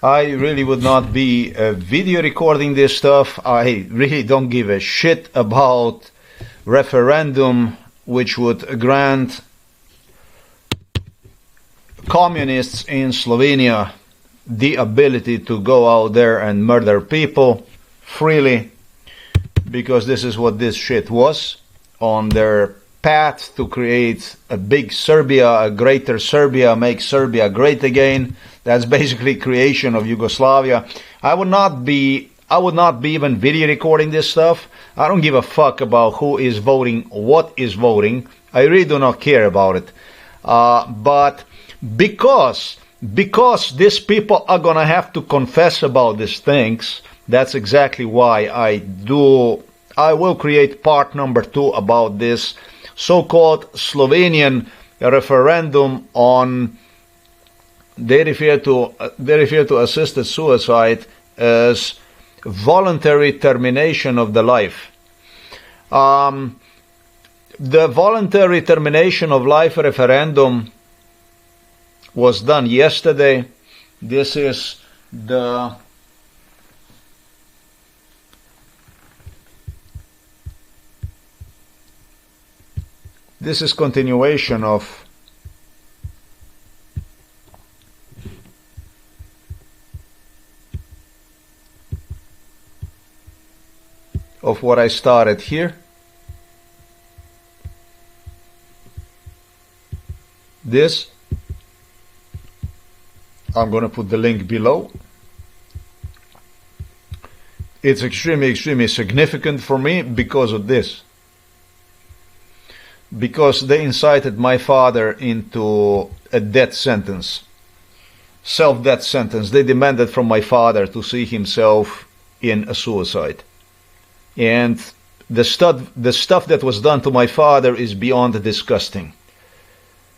I really would not be video recording this stuff. I really don't give a shit about referendum which would grant communists in Slovenia the ability to go out there and murder people freely, because this is what this shit was on their path to create a big Serbia, a greater Serbia, make Serbia great again. That's basically creation of Yugoslavia. I would not be even video recording this stuff. I don't give a fuck about who is voting, what is voting. I really do not care about it. But because these people are gonna have to confess about these things, that's exactly why I will create part number 2 about this so-called Slovenian referendum on, they refer to assisted suicide as voluntary termination of the life. The voluntary termination of life referendum was done yesterday. This is continuation of what I started here. This, I'm going to put the link below. It's extremely significant for me because of this. Because they incited my father into a death sentence, self-death sentence. They demanded from my father to see himself in a suicide. And the stuff that was done to my father is beyond disgusting.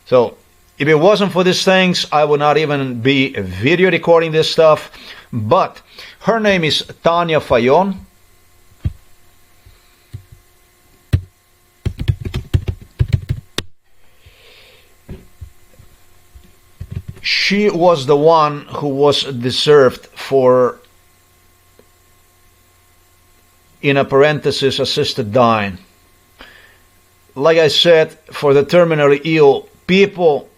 So if it wasn't for these things, I would not even be video recording this stuff. But her name is Tanya Fajon. She was the one who was deserved for, in a parenthesis, assisted dying. Like I said, for the terminally ill people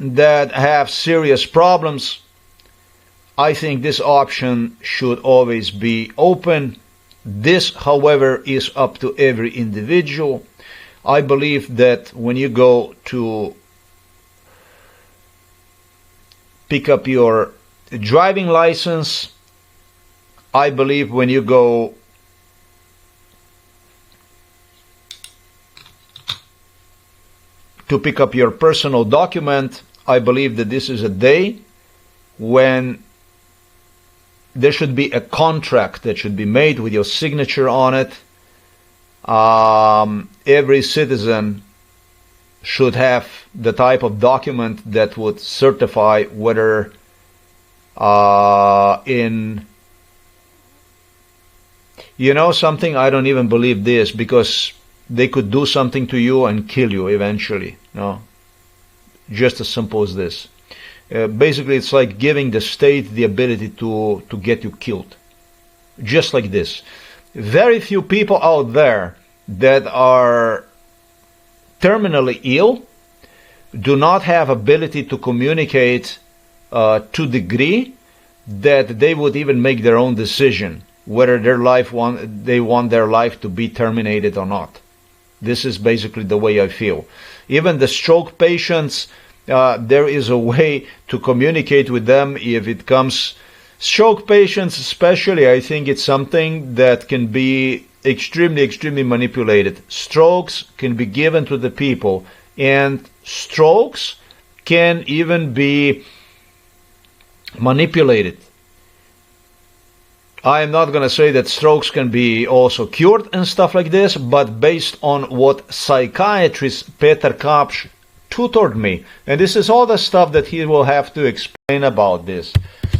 that have serious problems, I think this option should always be open. This, however, is up to every individual. I believe that when you go to pick up your driving license, I believe when you go to pick up your personal document, I believe that this is a day when there should be a contract that should be made with your signature on it. Every citizen should have the type of document that would certify whether something, I don't even believe this, because they could do something to you and kill you eventually. No, just as simple as this. Basically, it's like giving the state the ability to get you killed. Just like this. Very few people out there that are terminally ill do not have ability to communicate to degree that they would even make their own decision whether they want their life to be terminated or not. This is basically the way I feel. Even the stroke patients, there is a way to communicate with them if it comes. Stroke patients especially, I think it's something that can be extremely manipulated. Strokes can be given to the people, and strokes can even be manipulated. I am not going to say that strokes can be also cured and stuff like this, but based on what psychiatrist Peter Kapsch tutored me, and this is all the stuff that he will have to explain about this.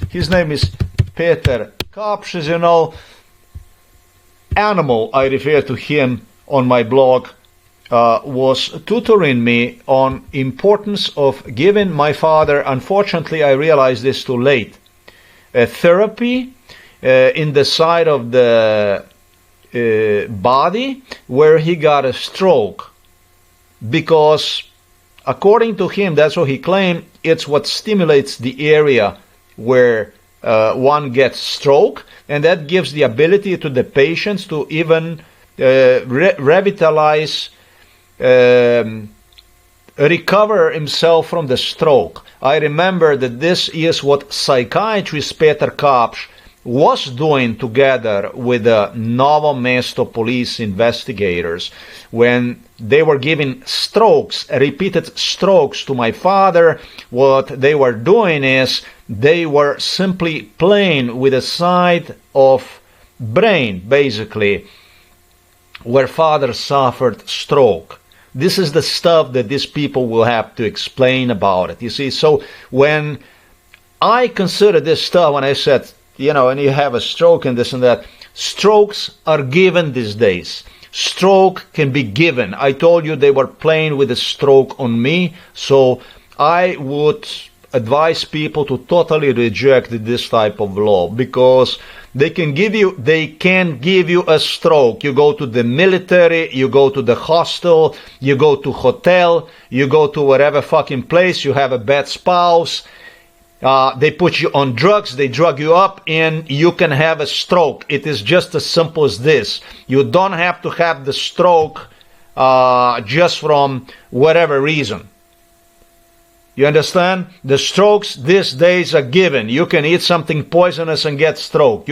His name is Peter Kapsch, as you know. Animal, I refer to him on my blog, was tutoring me on importance of giving my father. Unfortunately, I realized this too late. therapy in the side of the body where he got a stroke, because according to him, that's what he claimed, it's what stimulates the area where one gets stroke, and that gives the ability to the patients to even revitalize, recover himself from the stroke. I remember that this is what psychiatrist Peter Kapsch was doing together with the Novo Mesto police investigators when they were giving strokes, repeated strokes to my father. What they were doing is they were simply playing with the side of brain, basically, where father suffered stroke. This is the stuff that these people will have to explain about it, you see. So when I consider this stuff, when I said, you know, and you have a stroke and this and that, strokes are given these days. Stroke can be given. I told you they were playing with a stroke on me, so I would advise people to totally reject this type of law, because they can give you a stroke. You go to the military, you go to the hostel, you go to hotel, you go to whatever fucking place, you have a bad spouse, they put you on drugs, they drug you up, and you can have a stroke. It is just as simple as this. You don't have to have the stroke just from whatever reason. You understand? The strokes these days are given. You can eat something poisonous and get stroke.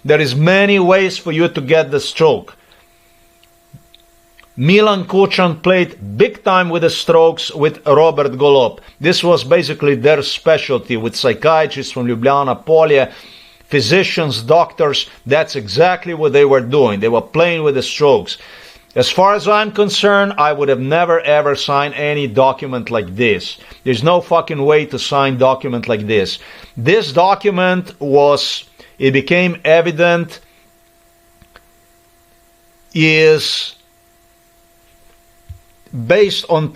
There is many ways for you to get the stroke. Milan Kučan played big time with the strokes with Robert Golob. This was basically their specialty, with psychiatrists from Ljubljana Polje, physicians, doctors. That's exactly what they were doing. They were playing with the strokes. As far as I'm concerned, I would have never ever signed any document like this. There's no fucking way to sign document like this. This document it became evident, is based on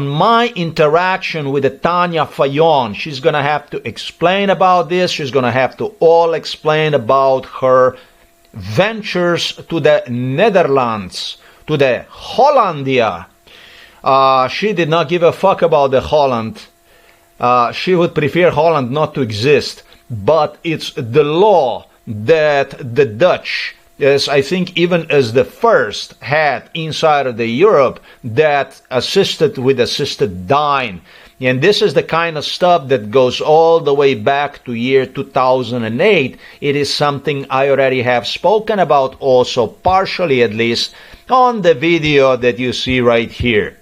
my interaction with the Tanya Fayon. She's going to have to explain about this. She's going to have to all explain about her ventures to the Netherlands, to the Hollandia. She did not give a fuck about the Holland. She would prefer Holland not to exist. But it's the law that the Dutch, as I think even as the first, had inside of the Europe that assisted with assisted dying. And this is the kind of stuff that goes all the way back to year 2008. It is something I already have spoken about also, partially at least, on the video that you see right here.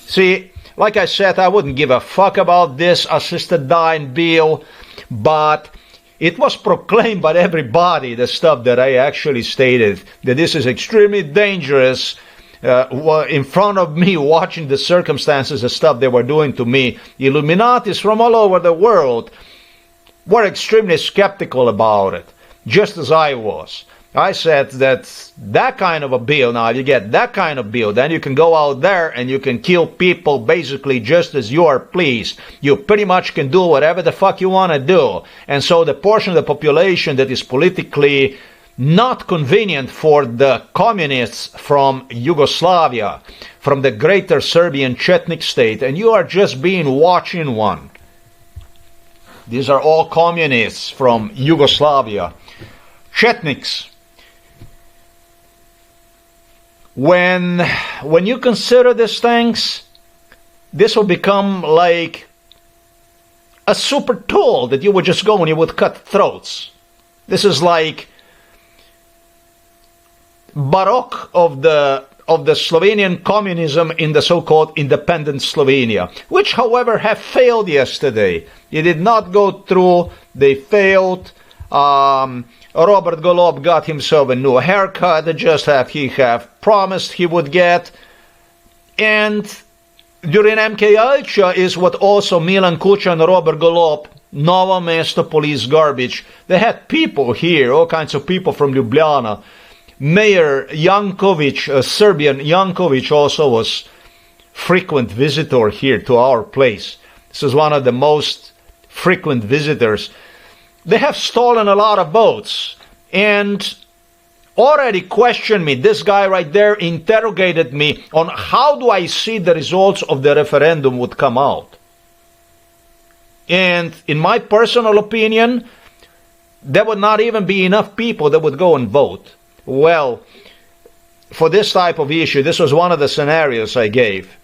See, like I said, I wouldn't give a fuck about this assisted dying bill, but it was proclaimed by everybody, the stuff that I actually stated, that this is extremely dangerous. In front of me, watching the circumstances, the stuff they were doing to me, Illuminatis from all over the world were extremely skeptical about it, just as I was. I said that kind of a bill, now you get that kind of bill, then you can go out there and you can kill people basically just as you are pleased. You pretty much can do whatever the fuck you want to do. And so the portion of the population that is politically not convenient for the communists from Yugoslavia, from the greater Serbian Chetnik state, and you are just watching one. These are all communists from Yugoslavia, Chetniks. When you consider these things, this will become like a super tool that you would just go and you would cut throats. This is like Baroque of the Slovenian communism in the so-called independent Slovenia, which, however, have failed yesterday. It did not go through. They failed. Robert Golob got himself a new haircut, just as he have promised he would get. And during MK Ultra is what also Milan Kučan and Robert Golob, Novo Mesto police garbage. They had people here, all kinds of people from Ljubljana. Mayor Jankovic, Serbian Jankovic, also was frequent visitor here to our place. This is one of the most frequent visitors, they have stolen a lot of votes and already questioned me. This guy right there interrogated me on how do I see the results of the referendum would come out. And in my personal opinion, there would not even be enough people that would go and vote. Well, for this type of issue, this was one of the scenarios I gave.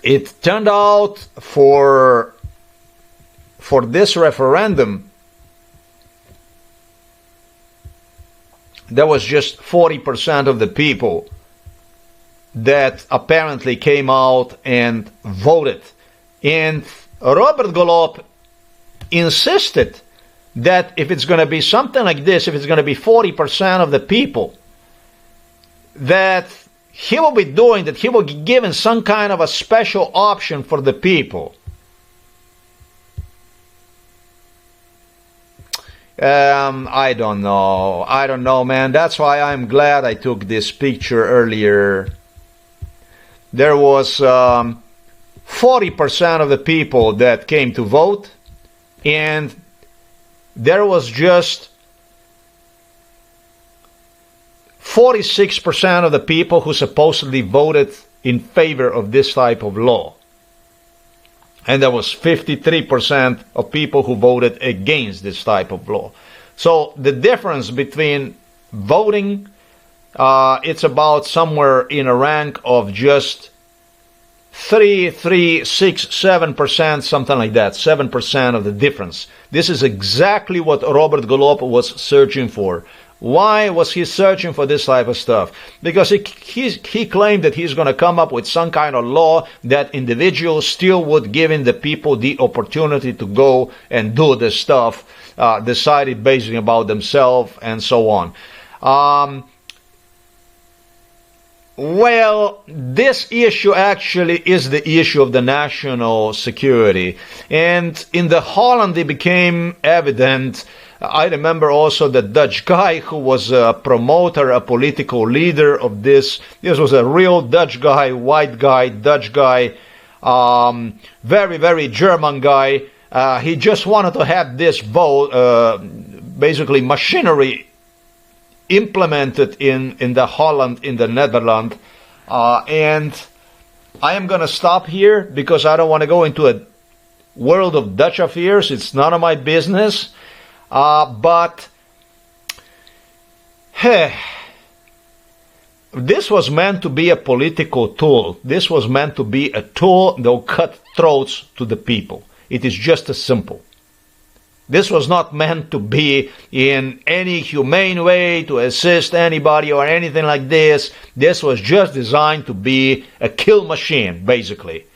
It turned out for this referendum, there was just 40% of the people that apparently came out and voted. And Robert Golob insisted that if it's going to be something like this, if it's going to be 40% of the people, that he will be doing, that he will be given some kind of a special option for the people. I don't know, man. That's why I'm glad I took this picture earlier. There was 40% of the people that came to vote, and there was just 46% of the people who supposedly voted in favor of this type of law. And there was 53% of people who voted against this type of law. So the difference between voting, it's about somewhere in a rank of just 7%, something like that, 7% of the difference. This is exactly what Robert Golob was searching for. Why was he searching for this type of stuff? Because he claimed that he's going to come up with some kind of law that individuals still would give the people the opportunity to go and do this stuff, decided basically about themselves and so on. Well, this issue actually is the issue of the national security. And in the Holland it became evident. I remember also the Dutch guy who was a promoter, a political leader of this. This was a real Dutch guy, white guy, Dutch guy, very, very German guy. He just wanted to have this vote, basically machinery implemented in the Holland, in the Netherlands. And I am going to stop here because I don't want to go into a world of Dutch affairs. It's none of my business. But this was meant to be a political tool. This was meant to be a tool that will cut throats to the people. It is just as simple. This was not meant to be in any humane way to assist anybody or anything like this. This was just designed to be a kill machine, basically.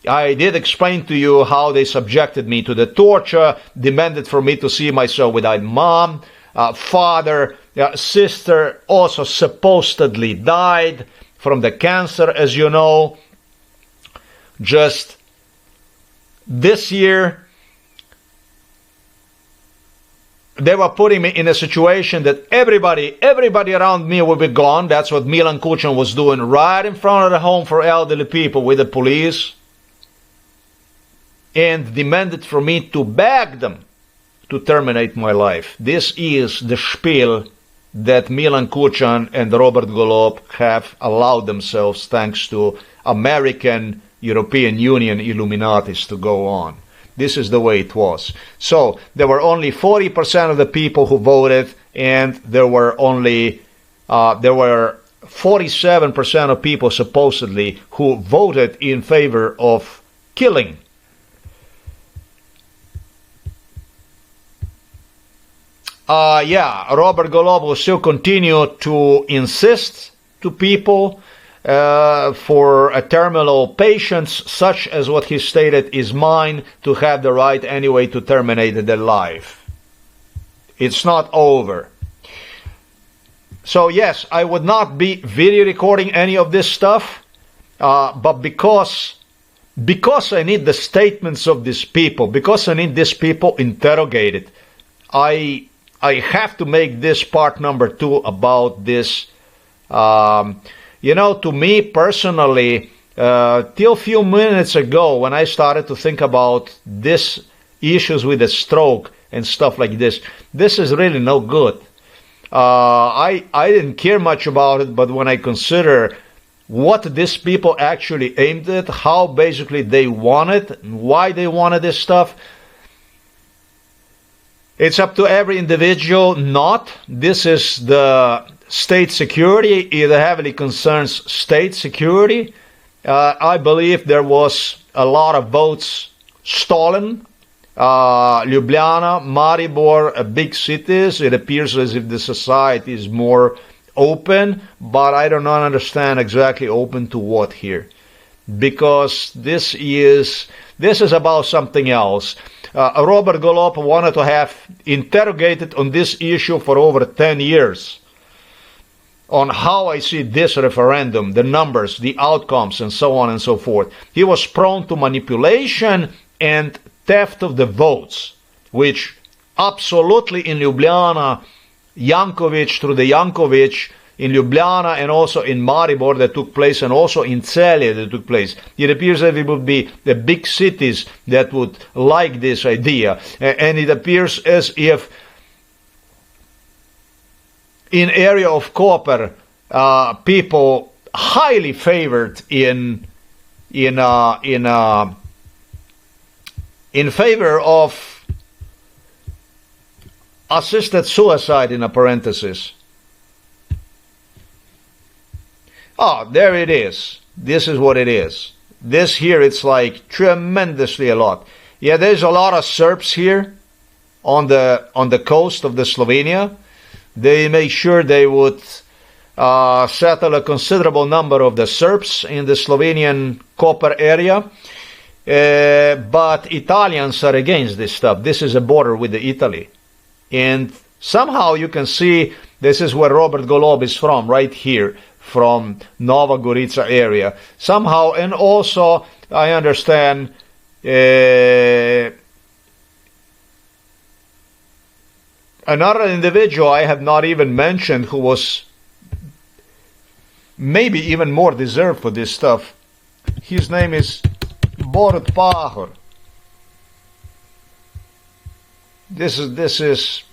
I did explain to you how they subjected me to the torture, demanded for me to see myself without mom, father, sister also supposedly died from the cancer, as you know. Just this year, they were putting me in a situation that everybody around me will be gone. That's what Milan Kucan was doing right in front of the home for elderly people with the police. And demanded for me to beg them to terminate my life. This is the spiel that Milan Kucan and Robert Golob have allowed themselves, thanks to American, European Union Illuminatis, to go on. This is the way it was. So there were only 40% of the people who voted, and there were 47% of people supposedly who voted in favor of killing. Robert Golob will still continue to insist to people for a terminal patients, such as what he stated is mine, to have the right anyway to terminate their life. It's not over. So yes, I would not be video recording any of this stuff, but because I need the statements of these people, because I need these people interrogated, I have to make this part number 2 about this. To me personally, Till a few minutes ago, when I started to think about this issues with the stroke and stuff like this is really no good. I didn't care much about it, but when I consider what these people actually aimed at, how basically they wanted, and why they wanted this stuff, it's up to every individual. This is the state security. It heavily concerns state security. I believe there was a lot of votes stolen. Ljubljana, Maribor, big cities, it appears as if the society is more open, but I do not understand exactly open to what here. Because this is about something else. Robert Golob wanted to have interrogated on this issue for over 10 years. On how I see this referendum, the numbers, the outcomes, and so on and so forth. He was prone to manipulation and theft of the votes, which absolutely in Ljubljana, Jankovic, through the Jankovic, in Ljubljana and also in Maribor that took place, and also in Celje that took place. It appears that it would be the big cities that would like this idea. And it appears as if in area of Koper, people highly favored in favor of assisted suicide, in a parenthesis. Oh, there it is. This is what it is. This here, it's like tremendously a lot. Yeah, there's a lot of Serbs here on the coast of the Slovenia. They make sure they would settle a considerable number of the Serbs in the Slovenian Koper area. But Italians are against this stuff. This is a border with the Italy. And somehow you can see this is where Robert Golob is from, right here, from Nova Gorica area. Somehow, and also I understand another individual I have not even mentioned who was maybe even more deserved for this stuff. His name is Borut Pahor. This is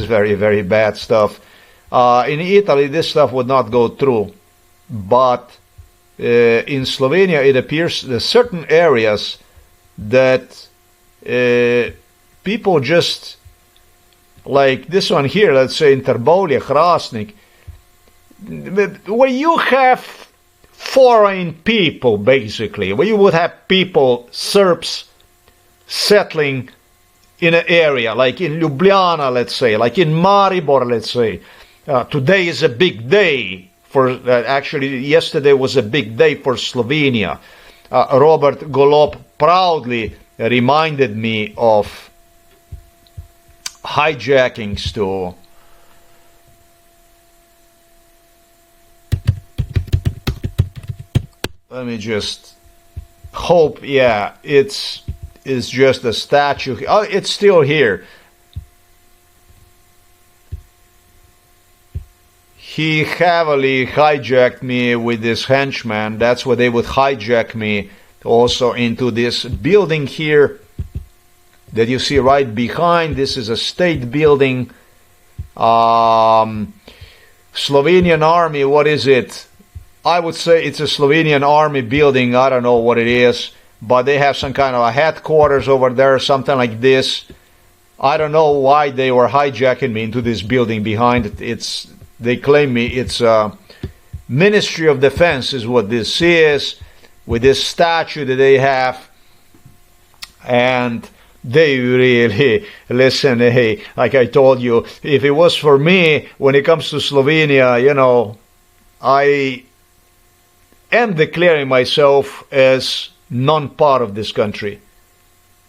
very, very bad stuff. In Italy, this stuff would not go through, but in Slovenia, it appears that certain areas that people just, like this one here, let's say in Terbolje, Hrastnik, where you have foreign people, basically, where you would have people, Serbs, settling in an area, like in Ljubljana, let's say, like in Maribor, let's say. Today is a big day for, actually yesterday was a big day for Slovenia. Robert Golob proudly reminded me of hijackings to let me just hope, yeah, it's just a statue. Oh, it's still here. He heavily hijacked me with this henchman. That's where they would hijack me also into this building here that you see right behind. This is a state building. Slovenian army, what is it? I would say it's a Slovenian army building. I don't know what it is, but they have some kind of a headquarters over there, something like this. I don't know why they were hijacking me into this building behind it. They claim me it's Ministry of Defense is what this is, with this statue that they have. And they really, listen, hey, like I told you, if it was for me, when it comes to Slovenia, you know, I am declaring myself as non-part of this country.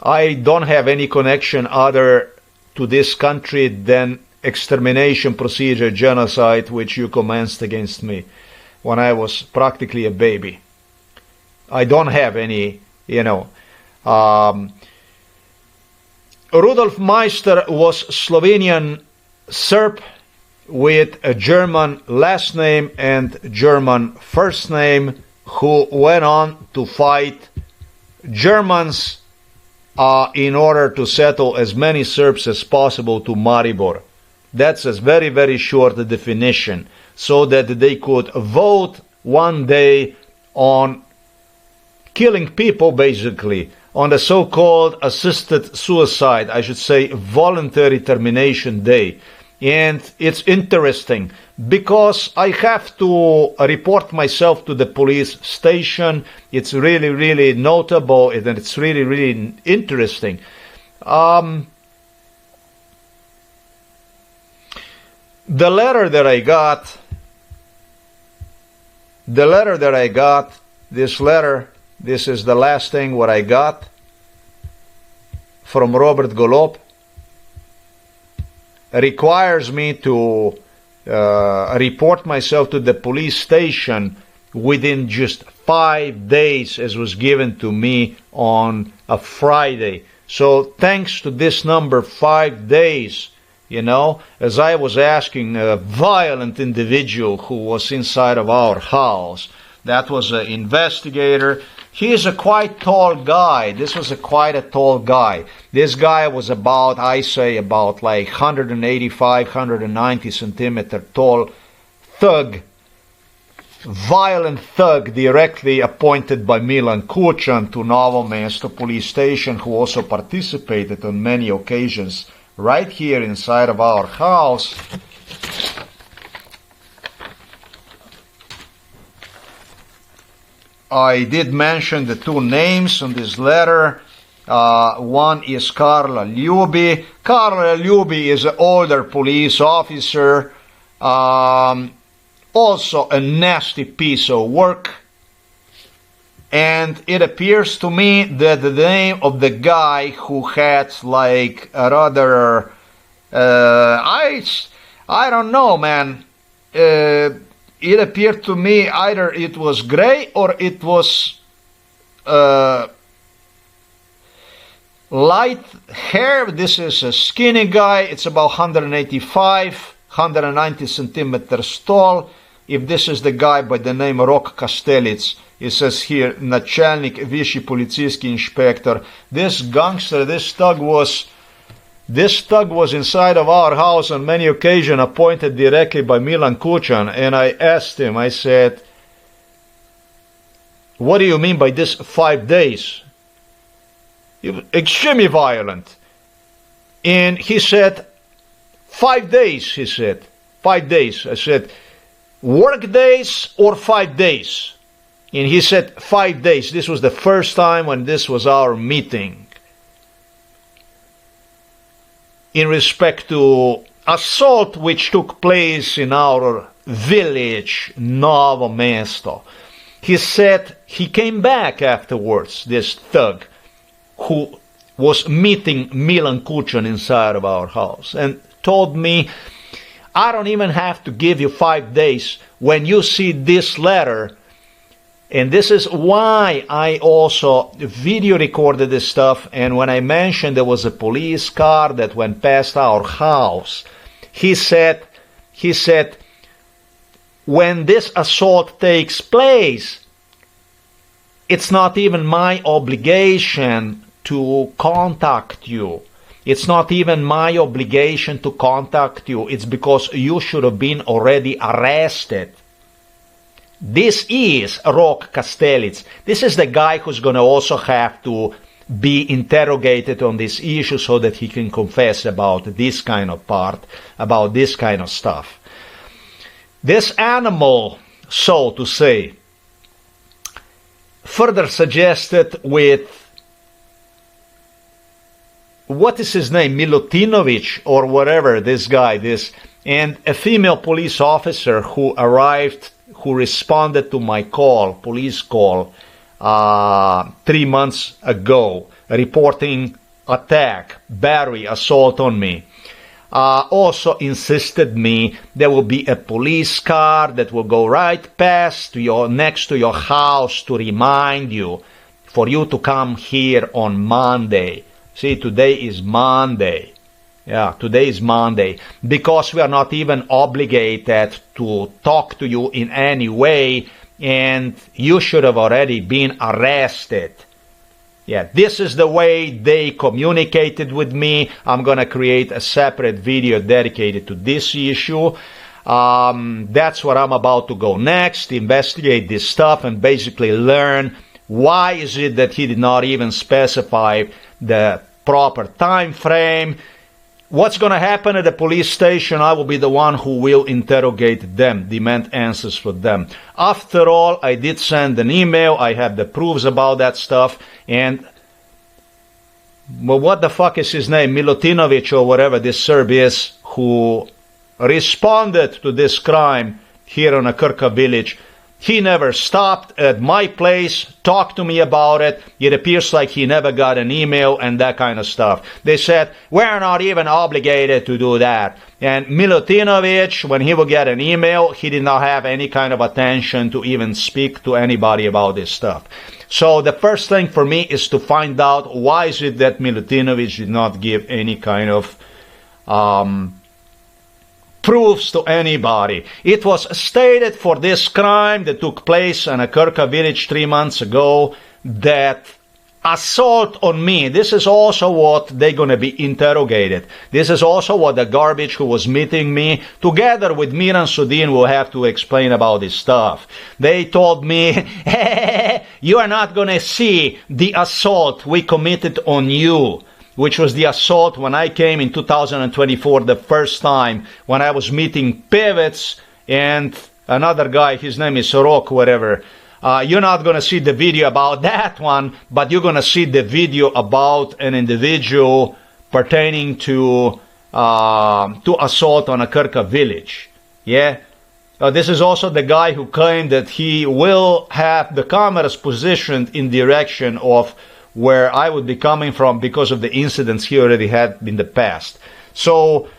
I don't have any connection other to this country than extermination procedure, genocide, which you commenced against me when I was practically a baby. I don't have any, you know. Rudolf Meister was Slovenian Serb with a German last name and German first name. who went on to fight Germans in order to settle as many Serbs as possible to Maribor. That's a very, very short definition, so that they could vote one day on killing people, basically, on the so-called assisted suicide, I should say voluntary termination day. And it's interesting because I have to report myself to the police station. It's really, really notable, and it's really, really interesting. The letter that I got, this letter, this is the last thing what I got from Robert Golob, requires me to report myself to the police station within just 5 days, as was given to me on a Friday. So thanks to this number, 5 days, you know, as I was asking a violent individual who was inside of our house, that was an investigator. He is a quite tall guy. This was quite a tall guy. This guy was about, I say, about like 185, 190 centimeter tall thug, violent thug, directly appointed by Milan Kucan to Novo Mesto police station, who also participated on many occasions right here inside of our house. I did mention the two names on this letter. One is Karla Ljubi. Karla Ljubi is an older police officer, also a nasty piece of work. And it appears to me that the name of the guy who had like a rather, I don't know, man. It appeared to me either it was gray or it was light hair. This is a skinny guy. It's about 185, 190 centimeters tall. If this is the guy by the name Rok Kastelic, it says here, Начальник Viši Policijski Inspector. This gangster, this thug was inside of our house on many occasions, appointed directly by Milan Kucan, and I asked him, I said, what do you mean by this 5 days? He was extremely violent. And he said, 5 days, he said. 5 days. I said, work days or 5 days? And he said, 5 days. This was the first time when this was our meeting. In respect to assault which took place in our village, Novo Mesto. He said he came back afterwards, this thug, who was meeting Milan Kucan inside of our house, and told me, I don't even have to give you 5 days. When you see this letter, and this is why I also video recorded this stuff, and when I mentioned there was a police car that went past our house, he said, when this assault takes place, it's not even my obligation to contact you. It's not even my obligation to contact you. It's because you should have been already arrested. This is Rok Kastelic. This is the guy who's going to also have to be interrogated on this issue so that he can confess about this kind of part, about this kind of stuff. This animal, so to say, further suggested with, what is his name, Milutinovic or whatever, this guy, and a female police officer who arrived, who responded to my call, police call, 3 months ago, reporting attack, battery, assault on me. Also insisted me there will be a police car that will go right past next to your house to remind you, for you to come here on Monday. See, today is Monday. Yeah, today is Monday. Because we are not even obligated to talk to you in any way, and you should have already been arrested. Yeah, this is the way they communicated with me. I'm gonna create a separate video dedicated to this issue. That's what I'm about to go next, investigate this stuff and basically learn why is it that he did not even specify the proper time frame. What's going to happen at the police station? I will be the one who will interrogate them, demand answers for them. After all, I did send an email. I have the proofs about that stuff. And well, what the fuck is his name? Milutinovic or whatever this Serb is who responded to this crime here on a KRKA village. He never stopped at my place, talked to me about it. It appears like he never got an email and that kind of stuff. They said, we're not even obligated to do that. And Milutinovic, when he would get an email, he did not have any kind of attention to even speak to anybody about this stuff. So the first thing for me is to find out why is it that Milutinovic did not give any kind of proofs to anybody. It was stated for this crime that took place in a KRKA village 3 months ago that assault on me, this is also what they're going to be interrogated. This is also what the garbage who was meeting me, together with Miran Sudin, will have to explain about this stuff. They told me, hey, you are not going to see the assault we committed on you, which was the assault when I came in 2024 the first time, when I was meeting Pevets and another guy, his name is Rok, whatever. You're not going to see the video about that one, but you're going to see the video about an individual pertaining to assault on a KRKA village. Yeah? This is also the guy who claimed that he will have the cameras positioned in direction of where I would be coming from because of the incidents he already had in the past. So,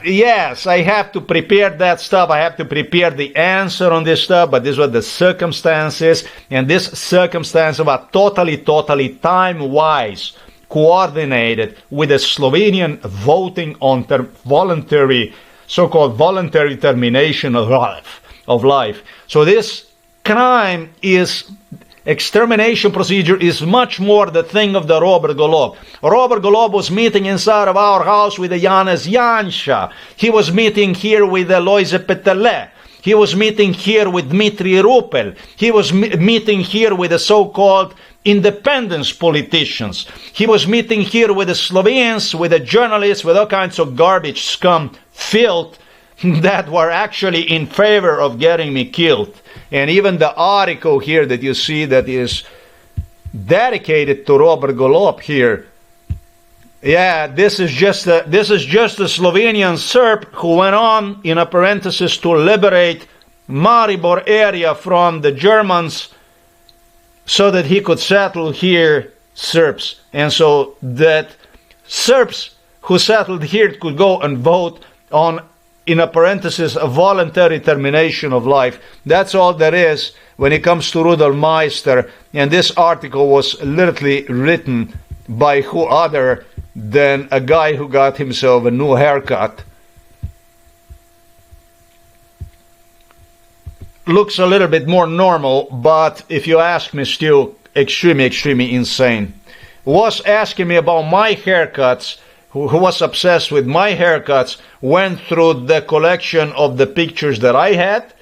yes, I have to prepare that stuff. I have to prepare the answer on this stuff, but these were the circumstances, and this circumstance were totally time-wise coordinated with the Slovenian voting on voluntary, so-called voluntary termination of life. So this crime is... extermination procedure is much more the thing of the Robert Golob. Robert Golob was meeting inside of our house with the Janez Janša. He was meeting here with Lojze Peterle. He was meeting here with Dmitry Rupel. He was meeting here with the so-called independence politicians. He was meeting here with the Slovenes, with the journalists, with all kinds of garbage, scum, filth that were actually in favor of getting me killed. And even the article here that you see that is dedicated to Robert Golob here, yeah, this is just a Slovenian Serb who went on, in a parenthesis, to liberate Maribor area from the Germans so that he could settle here Serbs. And so that Serbs who settled here could go and vote on, in a parenthesis, a voluntary termination of life. That's all there is when it comes to Rudolf Meister. And this article was literally written by who other than a guy who got himself a new haircut. Looks a little bit more normal, but if you ask me, still extremely insane. Was asking me about my haircuts, who was obsessed with my haircuts, went through the collection of the pictures that I had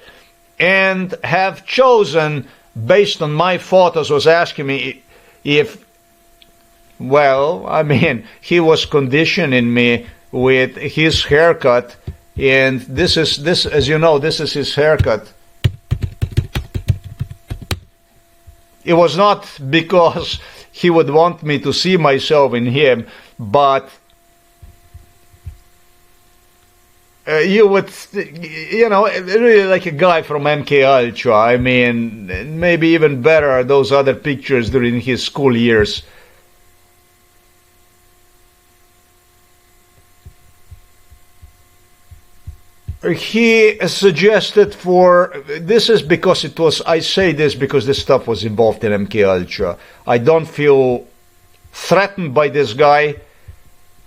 and have chosen, based on my photos, was asking me if, well, I mean, he was conditioning me with his haircut, and this, as you know, this is his haircut. It was not because he would want me to see myself in him, but you would, you know, really like a guy from MK Ultra. I mean, maybe even better are those other pictures during his school years. He suggested for, this is because it was, I say this because this stuff was involved in MK Ultra. I don't feel threatened by this guy.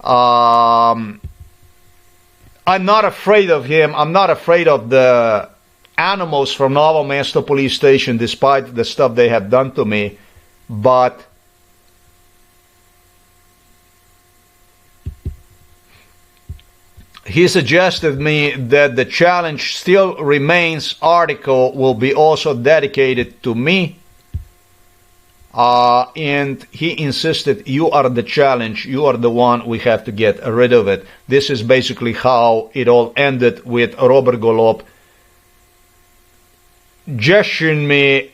I'm not afraid of him. I'm not afraid of the animals from Novo Mesto police station despite the stuff they had done to me, but he suggested me that the challenge still remains article will be also dedicated to me. And he insisted, you are the challenge, you are the one, we have to get rid of it. This is basically how it all ended, with Robert Golob gesturing me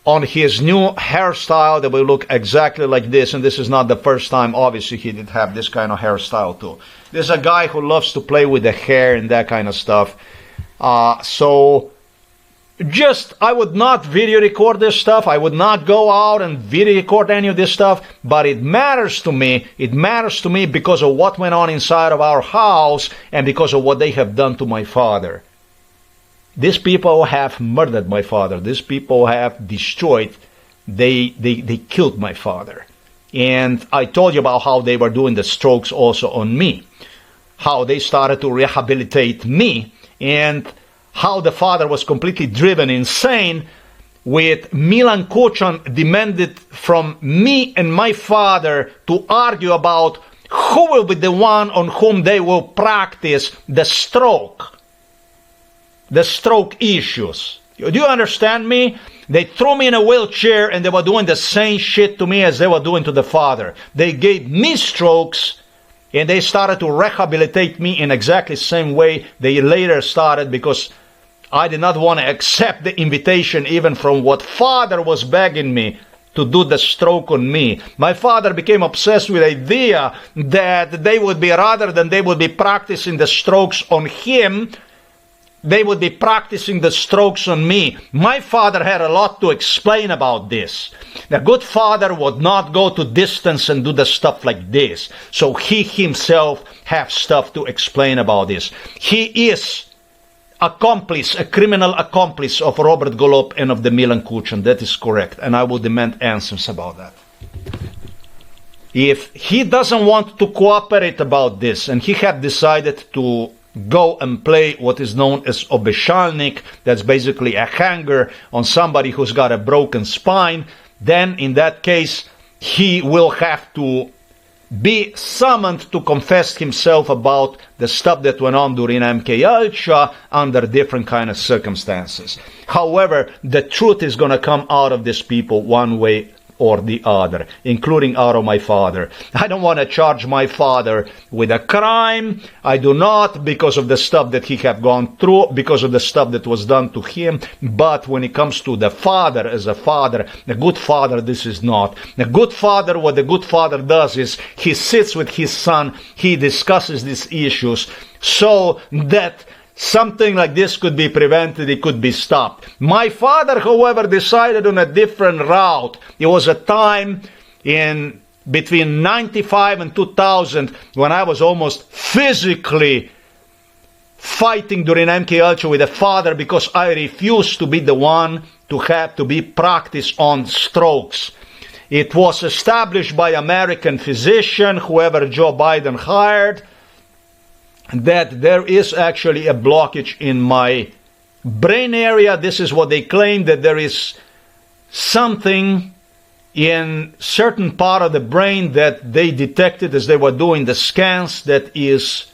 on his new hairstyle that will look exactly like this. And this is not the first time, obviously, he did have this kind of hairstyle too. There's a guy who loves to play with the hair and that kind of stuff. I would not video record this stuff. I would not go out and video record any of this stuff. But it matters to me. It matters to me because of what went on inside of our house and because of what they have done to my father. These people have murdered my father. These people have destroyed. They killed my father. And I told you about how they were doing the strokes also on me. How they started to rehabilitate me. And how the father was completely driven insane, with Milan Kucan demanded from me and my father to argue about who will be the one on whom they will practice the stroke issues. Do you understand me? They threw me in a wheelchair and they were doing the same shit to me as they were doing to the father. They gave me strokes and they started to rehabilitate me in exactly the same way they later started, because I did not want to accept the invitation even from what father was begging me to do the stroke on me. My father became obsessed with the idea that they would be, rather than they would be practicing the strokes on him, they would be practicing the strokes on me. My father had a lot to explain about this. The good father would not go to distance and do the stuff like this. So he himself has stuff to explain about this. He is accomplice, a criminal accomplice of Robert Golob and of the Milan Kucan. That is correct. And I will demand answers about that. If he doesn't want to cooperate about this, and he had decided to go and play what is known as obeshalnik, that's basically a hanger on somebody who's got a broken spine, then in that case he will have to be summoned to confess himself about the stuff that went on during MK Ultra under different kind of circumstances. However, the truth is going to come out of these people one way or the other, including out of my father. I don't want to charge my father with a crime. I do not, because of the stuff that he had gone through, because of the stuff that was done to him. But when it comes to the father as a father, the good father, this is not. The good father, what the good father does is he sits with his son, he discusses these issues so that something like this could be prevented, it could be stopped. My father, however, decided on a different route. It was a time in between 95 and 2000 when I was almost physically fighting during MK Ultra with a father because I refused to be the one to have to be practiced on strokes. It was established by American physician, whoever Joe Biden hired, that there is actually a blockage in my brain area. This is what they claim, that there is something in certain part of the brain that they detected as they were doing the scans that is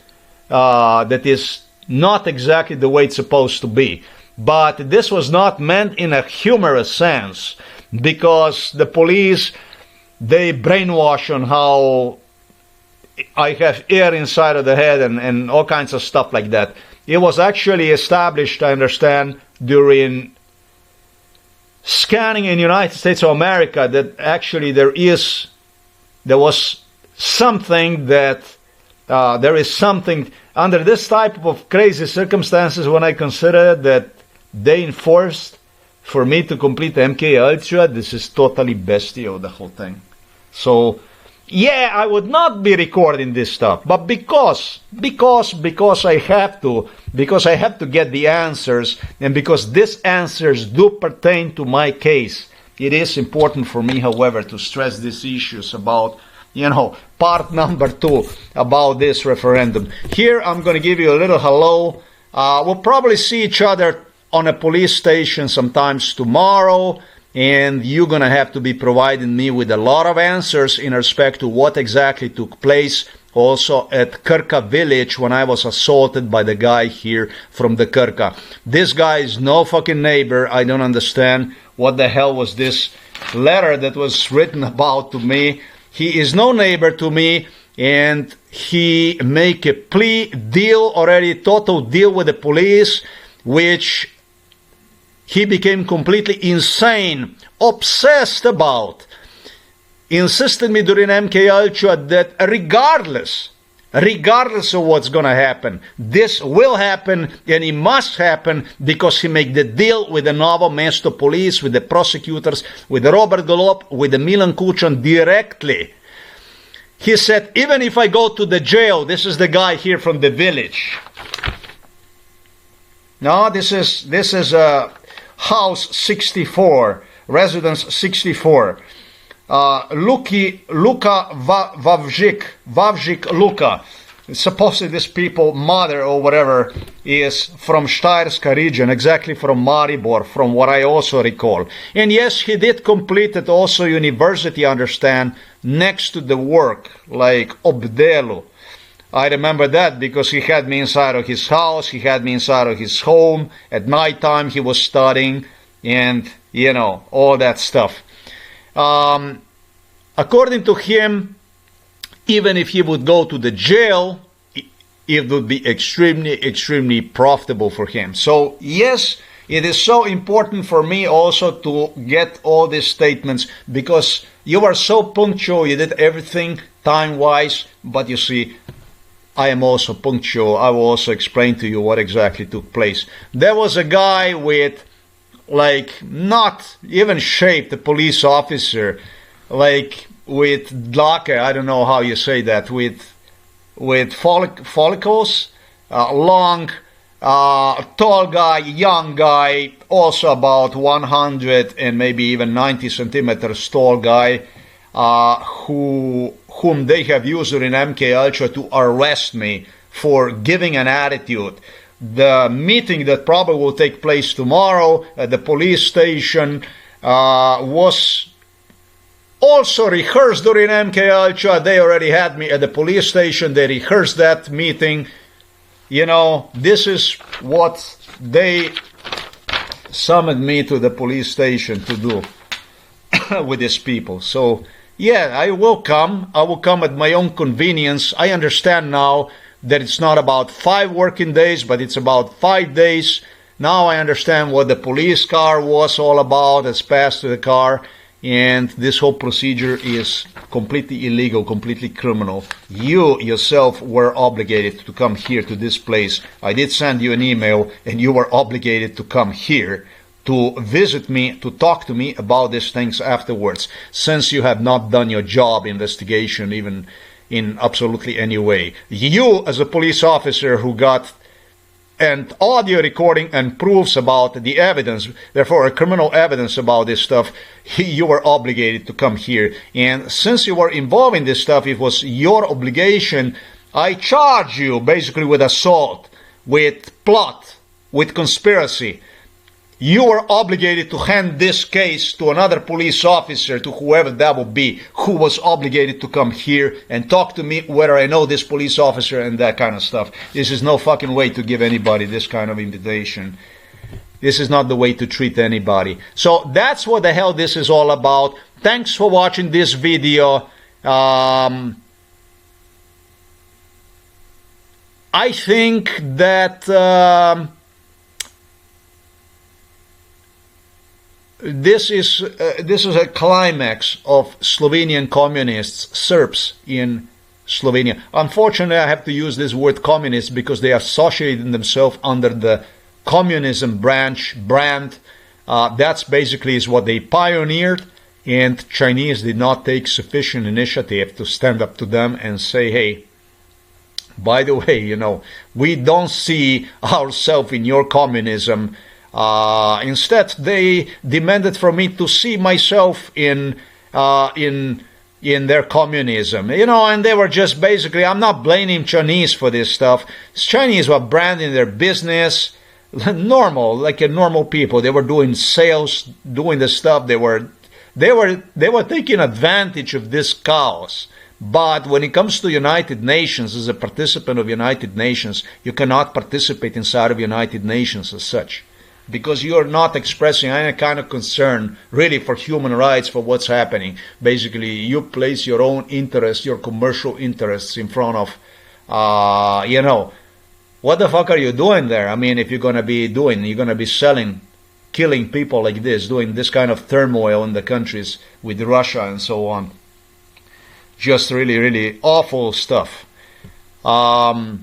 not exactly the way it's supposed to be. But this was not meant in a humorous sense, because the police, they brainwash on how I have air inside of the head and all kinds of stuff like that. It was actually established, I understand, during scanning in the United States of America, that actually there was something that there is something under this type of crazy circumstances. When I consider that they enforced for me to complete MK Ultra, this is totally bestial, the whole thing. So yeah, I would not be recording this stuff, but because I have to get the answers, and because these answers do pertain to my case, it is important for me, however, to stress these issues about, part number 2 about this referendum. Here I'm going to give you a little hello We'll probably see each other on a police station sometimes tomorrow, and you're gonna have to be providing me with a lot of answers in respect to what exactly took place also at KRKA village when I was assaulted by the guy here from the KRKA. This guy is no fucking neighbor. I don't understand what the hell was this letter that was written about to me. He is no neighbor to me, and he make a plea deal already, total deal with the police, which he became completely insane, obsessed about. Insisted me during MK Ultra that regardless of what's gonna happen, this will happen, and it must happen because he made the deal with the Novo Mesto police, with the prosecutors, with Robert Golob, with the Milan Kucan directly. He said, even if I go to the jail, this is the guy here from the village. No, this is house 64, residence 64. Luka Vavžik Luka. Supposedly this people, mother or whatever, is from Štajerska region, exactly from Maribor, from what I also recall. And yes, he did complete it also university, understand, next to the work, like Obdelu. I remember that because he had me inside of his house, he had me inside of his home. At night time he was studying, and you know, all that stuff. According to him, even if he would go to the jail, it would be extremely profitable for him. So yes, it is so important for me also to get all these statements, because you are so punctual, you did everything time-wise, but you see, I am also punctual. I will also explain to you what exactly took place. There was a guy with, like, not even shaped, a police officer, like with dlake, I don't know how you say that, with follicles, long, tall guy, young guy, also about 100 and maybe even 90 centimeters tall guy, whom they have used in MK Ultra to arrest me for giving an attitude. The meeting that probably will take place tomorrow at the police station was also rehearsed during MK Ultra. They already had me at the police station. They rehearsed that meeting. You know, this is what they summoned me to the police station to do with these people. So yeah, I will come. I will come at my own convenience. I understand now that it's not about 5 working days, but it's about 5 days. Now I understand what the police car was all about. It's passed to the car, and this whole procedure is completely illegal, completely criminal. You yourself were obligated to come here to this place. I did send you an email, and you were obligated to come here to visit me, to talk to me about these things afterwards, since you have not done your job investigation even in absolutely any way. You, as a police officer who got an audio recording and proofs about the evidence, therefore a criminal evidence about this stuff, you were obligated to come here. And since you were involved in this stuff, it was your obligation. I charge you basically with assault, with plot, with conspiracy. You were obligated to hand this case to another police officer, to whoever that would be, who was obligated to come here and talk to me whether I know this police officer and that kind of stuff. This is no fucking way to give anybody this kind of invitation. This is not the way to treat anybody. So that's what the hell this is all about. Thanks for watching this video. I think that this is a climax of Slovenian communists, Serbs in Slovenia. Unfortunately, I have to use this word communist because they are associating themselves under the communism brand. That's basically is what they pioneered, and Chinese did not take sufficient initiative to stand up to them and say, hey, by the way, you know, we don't see ourselves in your communism. Instead, they demanded from me to see myself in in their communism, you know, and they were just basically, I'm not blaming Chinese for this stuff. Chinese were branding their business normal, like a normal people. They were doing sales, doing the stuff. They were taking advantage of this chaos. But when it comes to United Nations, as a participant of United Nations, you cannot participate inside of United Nations as such, because you are not expressing any kind of concern really for human rights, for what's happening. Basically, you place your own interests, your commercial interests in front of, you know, what the fuck are you doing there? I mean, if you're going to be selling, killing people like this, doing this kind of turmoil in the countries with Russia and so on. Just really, really awful stuff. Yeah,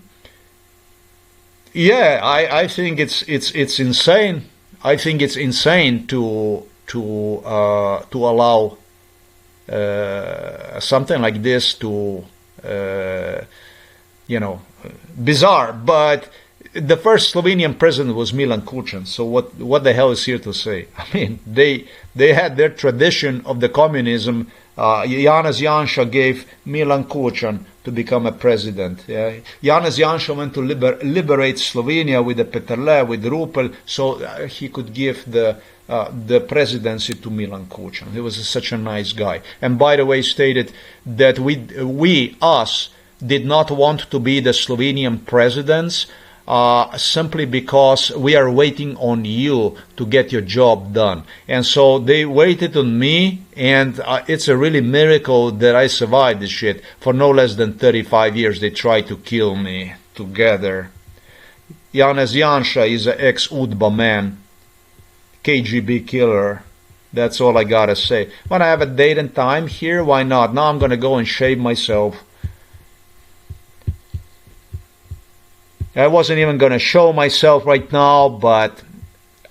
I think it's insane. I think it's insane to allow something like this to, you know, bizarre. But the first Slovenian president was Milan Kučan. So what the hell is here to say? I mean, they had their tradition of the communism. Janez Janša gave Milan Kučan to become a president. Yeah. Janez Janša went to liberate Slovenia with the Peterle, with Rupel, so he could give the presidency to Milan Kučan. He was such a nice guy. And by the way, stated that us, did not want to be the Slovenian presidents, simply because we are waiting on you to get your job done. And so they waited on me, and it's a really miracle that I survived this shit. For no less than 35 years they tried to kill me together. Janez Janša is an ex-UDBA man, KGB killer. That's all I gotta say. When I have a date and time here, why not? Now I'm gonna go and shave myself. I wasn't even going to show myself right now, but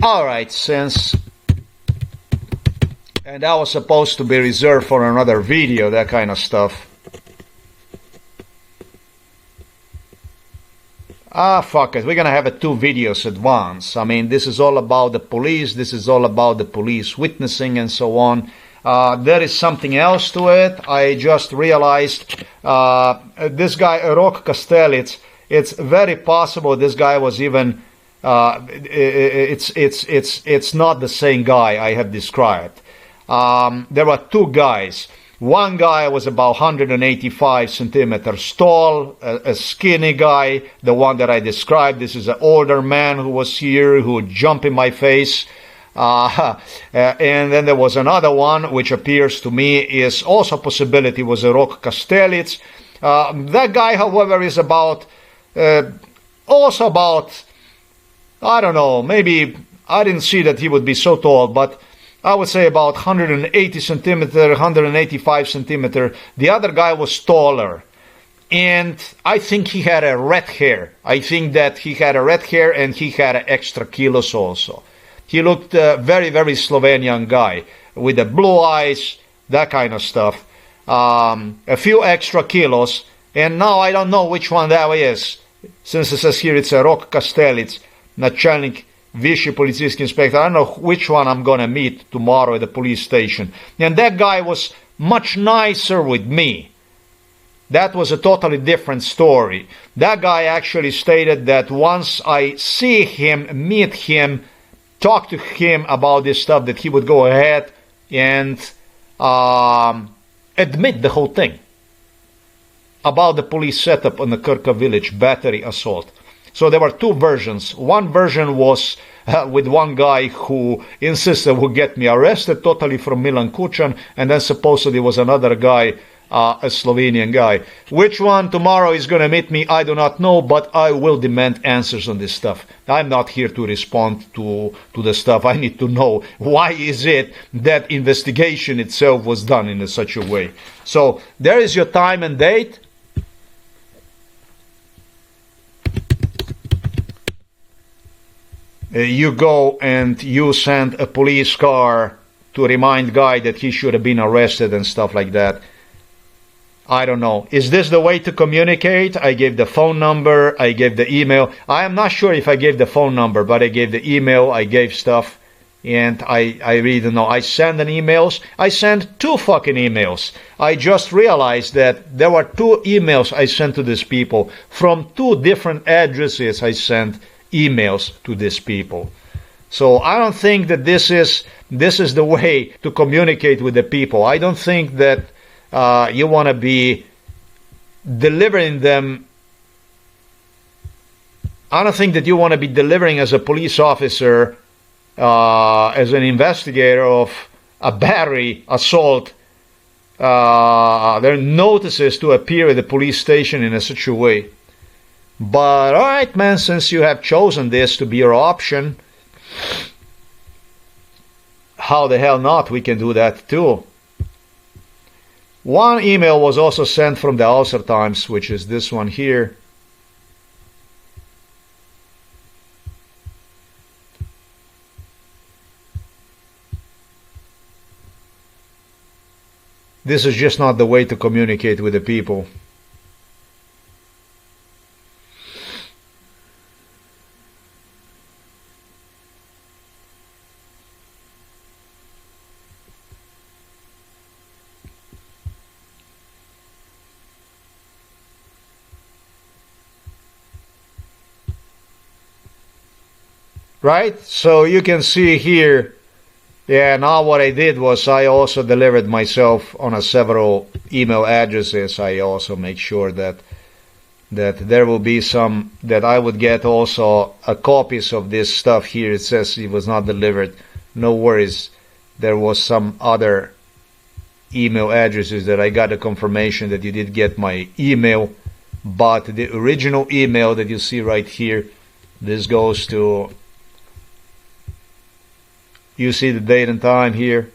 alright, since... And that was supposed to be reserved for another video, that kind of stuff. Fuck it, we're going to have 2 videos at once. I mean, this is all about the police, this is all about the police witnessing and so on. There is something else to it. I just realized this guy, Rok Kastelic, it's very possible this guy was even, it's not the same guy I have described. There were 2 guys. One guy was about 185 centimeters tall, a skinny guy, the one that I described. This is an older man who was here, who jumped in my face. And then there was another one, which appears to me is also a possibility, was a Rok Kastelic. That guy, however, is about... also about, I don't know, maybe, I didn't see that he would be so tall, but I would say about 180 centimeter, 185 centimeter. The other guy was taller, and I think he had a red hair. I think that he had a red hair and he had extra kilos also. He looked very, very Slovenian guy, with the blue eyes, that kind of stuff. A few extra kilos, and now I don't know which one that is. Since it says here it's a Rok Kastelic, Načelnik Viši Policijski Inspector. I don't know which one I'm gonna meet tomorrow at the police station. And that guy was much nicer with me. That was a totally different story. That guy actually stated that once I see him, meet him, talk to him about this stuff, that he would go ahead and admit the whole thing about the police setup on the KRKA village battery assault. So there were 2 versions. One version was with one guy who insisted would get me arrested totally from Milan Kučan, and then supposedly was another guy, a Slovenian guy. Which one tomorrow is going to meet me, I do not know, but I will demand answers on this stuff. I'm not here to respond to the stuff. I need to know why is it that investigation itself was done in such a way. So there is your time and date. You go and you send a police car to remind guy that he should have been arrested and stuff like that. I don't know. Is this the way to communicate? I gave the phone number, I gave the email. I am not sure if I gave the phone number, but I gave the email, I gave stuff. And I really don't know. I send an emails. I sent 2 fucking emails. I just realized that there were 2 emails I sent to these people. From 2 different addresses I sent emails to these people. So I don't think that this is the way to communicate with the people. I don't think that you want to be delivering them. I don't think that you want to be delivering as a police officer, as an investigator of a battery assault, their notices to appear at the police station in such a way. But alright, man, since you have chosen this to be your option, how the hell not? We can do that too. One email was also sent from the Ulster Times, which is this one here. This is just not the way to communicate with the people. Right? So you can see here, yeah, now what I did was I also delivered myself on several email addresses. I also make sure that there will be some, that I would get also copies of this stuff here. It says it was not delivered. No worries. There was some other email addresses that I got a confirmation that you did get my email, but the original email that you see right here, this goes to, you see the date and time here.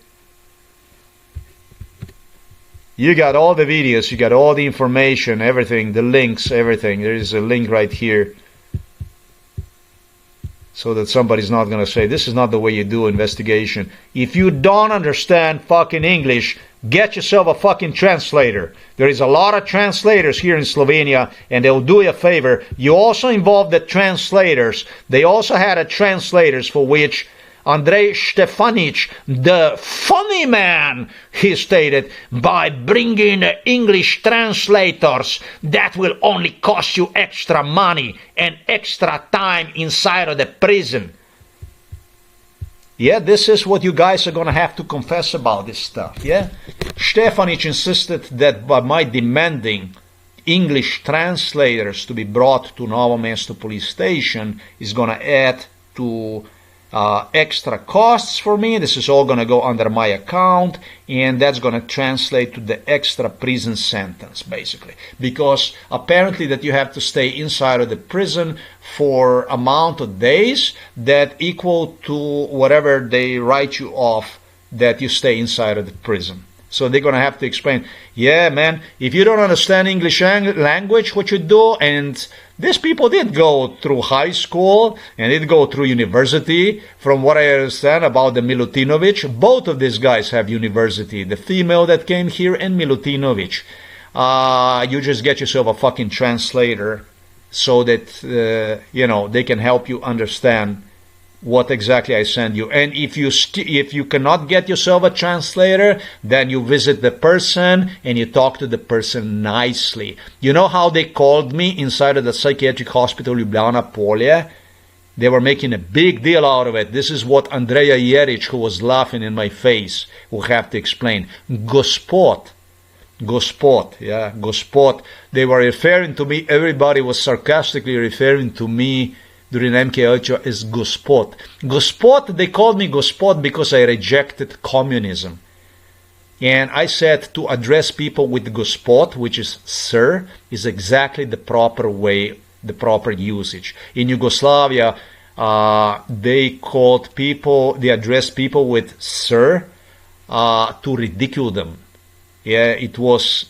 You got all the videos, you got all the information, everything, the links, everything. There is a link right here, so that somebody's not going to say, this is not the way you do investigation. If you don't understand fucking English, get yourself a fucking translator. There is a lot of translators here in Slovenia, and they'll do you a favor. You also involve the translators. They also had a translators for which Andrej Stefanic, the funny man, he stated, by bringing English translators, that will only cost you extra money and extra time inside of the prison. Yeah, this is what you guys are going to have to confess about this stuff, yeah? Stefanic insisted that by my demanding English translators to be brought to Novo Mesto police station is going to add to extra costs for me. This is all going to go under my account, and that's going to translate to the extra prison sentence, basically, because apparently that you have to stay inside of the prison for amount of days that equal to whatever they write you off that you stay inside of the prison. So they're going to have to explain, yeah, man, if you don't understand English language, what you do, and these people did go through high school and did go through university. From what I understand about the Milutinovic, both of these guys have university. The female that came here and Milutinovic. You just get yourself a fucking translator so that, you know, they can help you understand what exactly I send you. And if you cannot get yourself a translator, then you visit the person and you talk to the person nicely. You know how they called me inside of the psychiatric hospital Ljubljana Polje? They were making a big deal out of it. This is what Andreja Jeric, who was laughing in my face, will have to explain. Gospod, yeah, Gospod. They were referring to me, everybody was sarcastically referring to me during MK Ultra as Gospod. Gospod, they called me Gospod because I rejected communism. And I said to address people with Gospod, which is sir, is exactly the proper way, the proper usage. In Yugoslavia, they addressed people with sir to ridicule them. Yeah, it was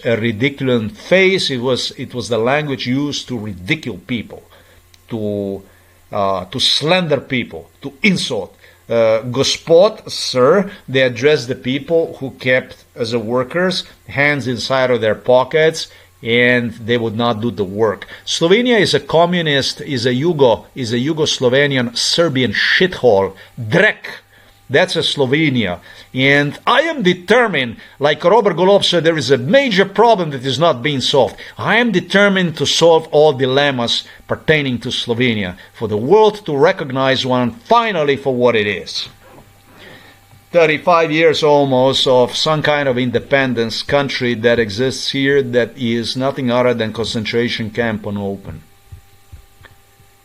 a ridiculous face. It was the language used to ridicule people, to slander people, to insult. Gospod, sir, they addressed the people who kept, as a workers, hands inside of their pockets, and they would not do the work. Slovenia is a communist, is a Yugo-Slovenian Serbian shithole. Drek. That's a Slovenia. And I am determined, like Robert Golob said, there is a major problem that is not being solved. I am determined to solve all dilemmas pertaining to Slovenia, for the world to recognize one finally for what it is. 35 years almost of some kind of independence country that exists here that is nothing other than concentration camp on open.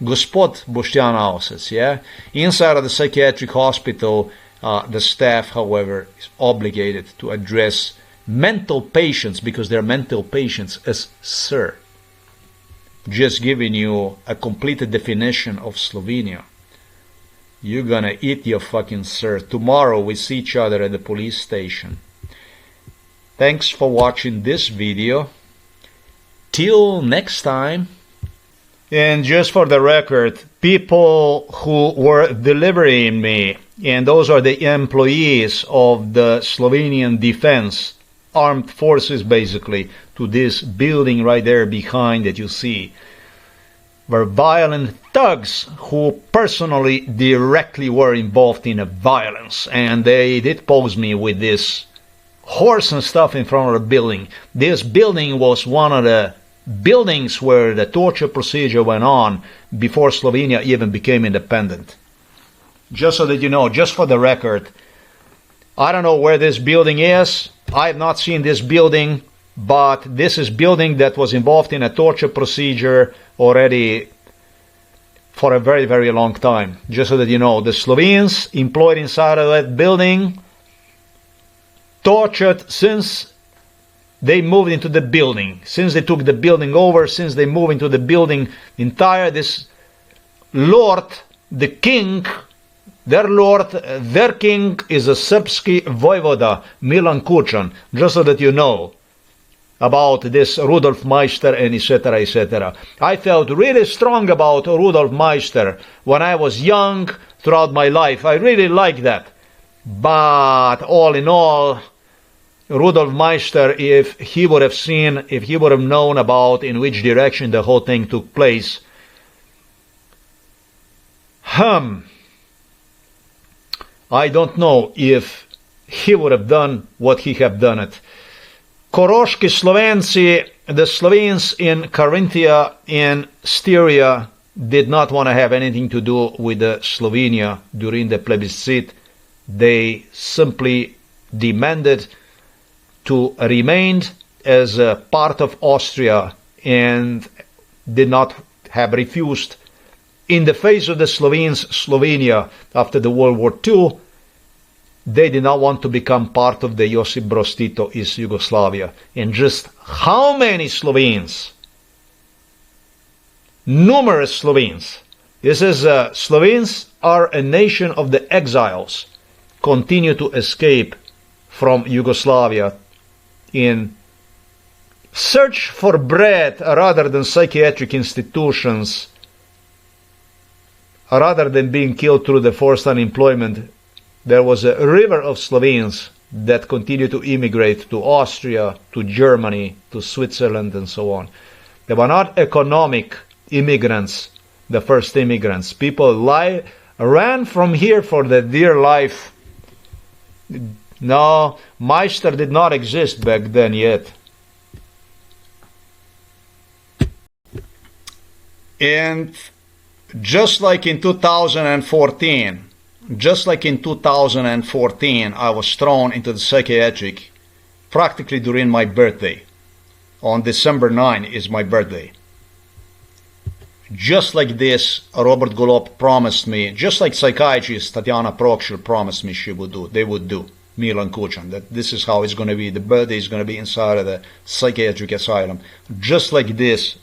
Gospod Boštjan Avsec, yeah? Inside of the psychiatric hospital, the staff, however, is obligated to address mental patients, because they're mental patients, as sir. Just giving you a complete definition of Slovenia. You're gonna eat your fucking sir. Tomorrow we see each other at the police station. Thanks for watching this video. Till next time. And just for the record, people who were delivering me, and those are the employees of the Slovenian Defense Armed Forces, basically, to this building right there behind that you see, were violent thugs who personally, directly were involved in a violence. And they did pose me with this horse and stuff in front of the building. This building was one of the buildings where the torture procedure went on before Slovenia even became independent. Just so that you know, just for the record, I don't know where this building is. I have not seen this building, but this is building that was involved in a torture procedure already for a very, very long time. Just so that you know, the Slovenes employed inside of that building tortured since they moved into the building, since they took the building over, since they moved into the building entire. This lord, the king, their lord, their king is a Srpski voivoda, Milan Kučan, just so that you know about this Rudolf Meister and etc., etc. I felt really strong about Rudolf Meister when I was young throughout my life. I really liked that. But all in all, Rudolf Meister, if he would have seen, if he would have known about in which direction the whole thing took place, I don't know if he would have done what he have done it. Koroški Slovenci, the Slovenes in Carinthia, in Styria, did not want to have anything to do with Slovenia during the plebiscite. They simply demanded to remain as a part of Austria and did not have refused. In the face of the Slovenes, Slovenia, after the World War II, they did not want to become part of the Josip Broz Tito East Yugoslavia. And just how many Slovenes? Numerous Slovenes. This is Slovenes are a nation of the exiles, continue to escape from Yugoslavia in search for bread rather than psychiatric institutions, rather than being killed through the forced unemployment. There was a river of Slovenes that continued to immigrate to Austria, to Germany, to Switzerland, and so on. They were not economic immigrants, the first immigrants. People ran from here for their dear life. No, Meister did not exist back then yet. And just like in 2014, I was thrown into the psychiatric practically during my birthday. On December 9 is my birthday. Just like this, Robert Golob promised me, just like psychiatrist Tatjana Prokšelj promised me they would do, Milan Kučan, that this is how it's going to be. The birthday is going to be inside of the psychiatric asylum. Just like this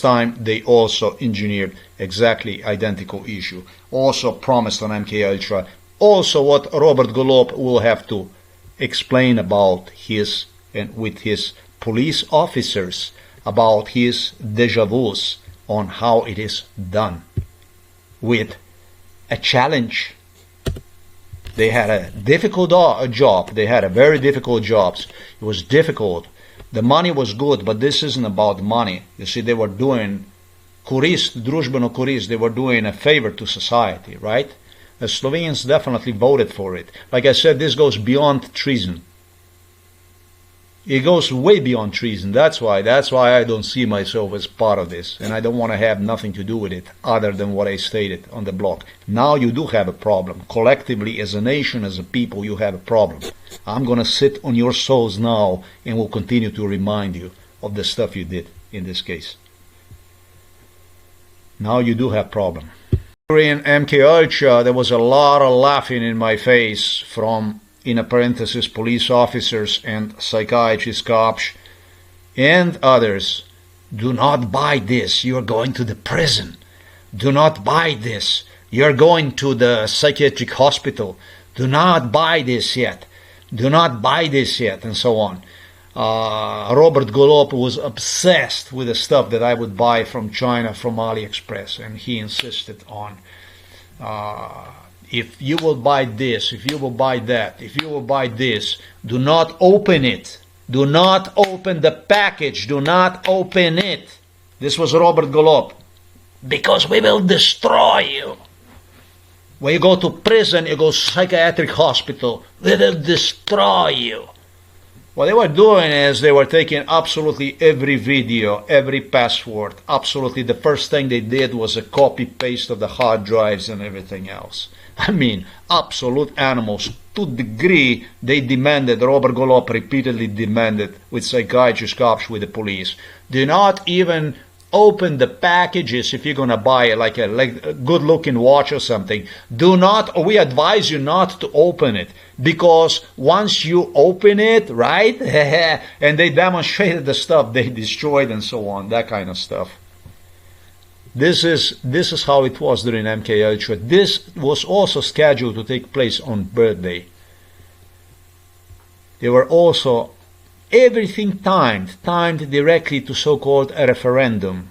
time they also engineered exactly identical issue. Also promised on MK Ultra. Also what Robert Golob will have to explain about his, and with his police officers, about his deja vus on how it is done. With a challenge. They had a difficult job. They had a very difficult job. It was difficult The money was good, but this isn't about money. You see, they were doing korist, družbeno korist, they were doing a favor to society, right? The Slovenians definitely voted for it. Like I said, this goes beyond treason. It goes way beyond treason. That's why I don't see myself as part of this, and I don't want to have nothing to do with it other than what I stated on the blog. Now you do have a problem. Collectively, as a nation, as a people, you have a problem. I'm going to sit on your souls now and will continue to remind you of the stuff you did in this case. Now you do have a problem. During MK Ultra, there was a lot of laughing in my face from, in a parenthesis, police officers and psychiatrists, cops, and others. Do not buy this, you're going to the prison. Do not buy this, you're going to the psychiatric hospital. Do not buy this yet. Do not buy this yet, and so on. Robert Golob was obsessed with the stuff that I would buy from China, from AliExpress, and he insisted on, if you will buy this, if you will buy that, if you will buy this, do not open it. Do not open the package. Do not open it. This was Robert Golob. Because we will destroy you. When you go to prison, you go to psychiatric hospital, we will destroy you. What they were doing is they were taking absolutely every video, every password. Absolutely, the first thing they did was a copy-paste of the hard drives and everything else. I mean, absolute animals. To the degree they demanded, Robert Golob repeatedly demanded, with psychiatrists, cops, with the police, do not even open the packages if you're going to buy like a good-looking watch or something. Do not, we advise you not to open it, because once you open it, right, and they demonstrated the stuff they destroyed and so on, that kind of stuff. This is how it was during MK Ultra. This was also scheduled to take place on birthday. They were also everything timed directly to so-called a referendum.